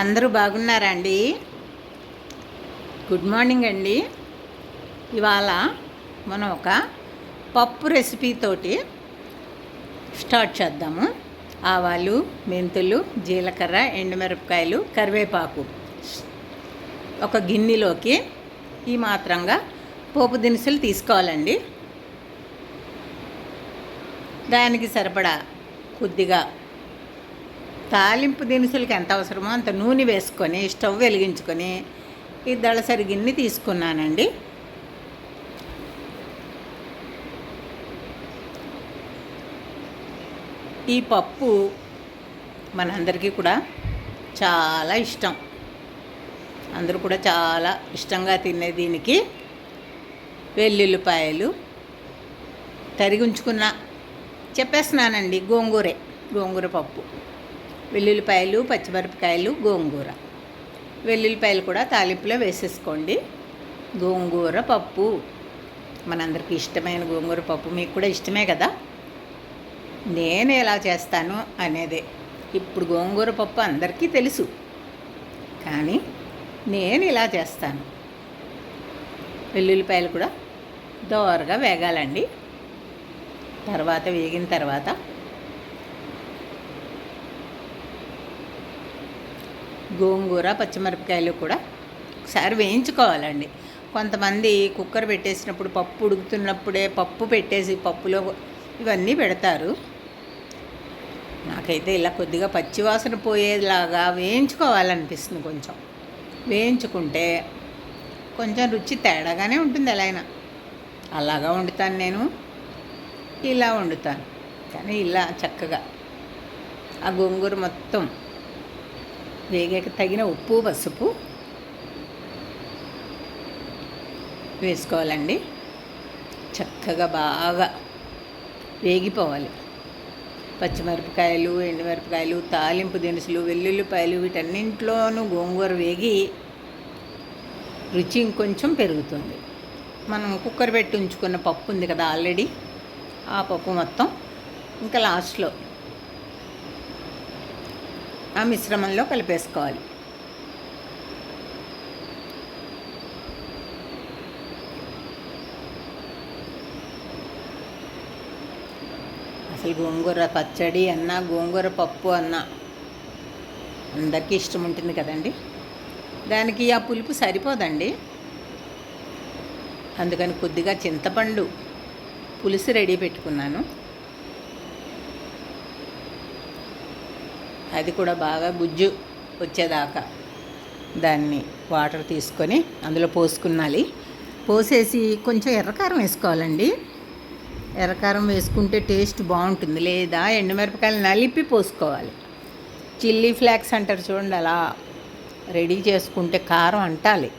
అందరూ బాగున్నారా అండి? గుడ్ మార్నింగ్ అండి. ఇవాళ మనం ఒక పప్పు రెసిపీతోటి స్టార్ట్ చేద్దాము. ఆవాలు, మెంతులు, జీలకర్ర, ఎండుమిరపకాయలు, కరివేపాకు ఒక గిన్నెలోకి ఈ మాత్రంగా పోపు దినుసులు తీసుకోవాలండి. దానికి సరిపడా కొద్దిగా తాలింపు దినుసులకి ఎంత అవసరమో అంత నూనె వేసుకొని స్టవ్ వెలిగించుకొని ఈ దళసరి గిన్నె తీసుకున్నానండి. ఈ పప్పు మనందరికీ కూడా చాలా ఇష్టం. అందరూ కూడా చాలా ఇష్టంగా తినే దీనికి వెల్లుల్లిపాయలు తరిగి ఉంచుకున్న చెప్పేస్తున్నానండి, గోంగూర పప్పు, వెల్లుల్లిపాయలు, పచ్చిమిరపకాయలు, గోంగూర, వెల్లుల్లిపాయలు కూడా తాలింపులో వేసేసుకోండి. గోంగూర పప్పు మనందరికీ ఇష్టమైన గోంగూర పప్పు మీకు కూడా ఇష్టమే కదా. నేను ఎలా చేస్తాను అనేదే. ఇప్పుడు గోంగూర పప్పు అందరికీ తెలుసు, కానీ నేను ఇలా చేస్తాను. వెల్లుల్లిపాయలు కూడా దోరగా వేగాలండి. తర్వాత వేగిన తర్వాత గోంగూర, పచ్చిమిరపకాయలు కూడా ఒకసారి వేయించుకోవాలండి. కొంతమంది కుక్కర్ పెట్టేసినప్పుడు పప్పు ఉడుకుతున్నప్పుడే పప్పు పెట్టేసి పప్పులో ఇవన్నీ పెడతారు. నాకైతే ఇలా కొద్దిగా పచ్చివాసన పోయేలాగా వేయించుకోవాలనిపిస్తుంది. కొంచెం వేయించుకుంటే కొంచెం రుచి తేడాగానే ఉంటుంది. ఎలా అయినా అలాగా వండుతాను నేను, ఇలా వండుతాను. కానీ ఇలా చక్కగా ఆ గోంగూర మొత్తం వేగాక తగిన ఉప్పు, పసుపు వేసుకోవాలండి. చక్కగా బాగా వేగిపోవాలి. పచ్చిమిరపకాయలు, ఎండుమిరపకాయలు, తాలింపు దినుసులు, వెల్లుల్లిపాయలు వీటన్నింటిలోనూ గోంగూర వేగి రుచి ఇంకొంచెం పెరుగుతుంది. మనం కుక్కర్ పెట్టి ఉంచుకున్న పప్పు ఉంది కదా ఆల్రెడీ, ఆ పప్పు మొత్తం ఇంకా లాస్ట్లో ఆ మిశ్రమంలో కలిపేసుకోవాలి. అసలు గోంగూర పచ్చడి అన్నా, గోంగూర పప్పు అన్నా అందరికీ ఇష్టం ఉంటుంది కదండి. దానికి ఆ పులుపు సరిపోదండి. అందుకని కొద్దిగా చింతపండు పులుసు రెడీ పెట్టుకున్నాను. అది కూడా బాగా గుజ్జు వచ్చేదాకా దాన్ని వాటర్ తీసుకొని అందులో పోసుకున్నాలి. పోసేసి కొంచెం ఎర్రకారం వేసుకోవాలండి. ఎర్రకారం వేసుకుంటే టేస్ట్ బాగుంటుంది. లేదా ఎండుమిరపకాయలు నలిపి పోసుకోవాలి. చిల్లీ ఫ్లేక్స్ అంటారు చూడండి, అలా రెడీ చేసుకుంటే కారం అంటాలి.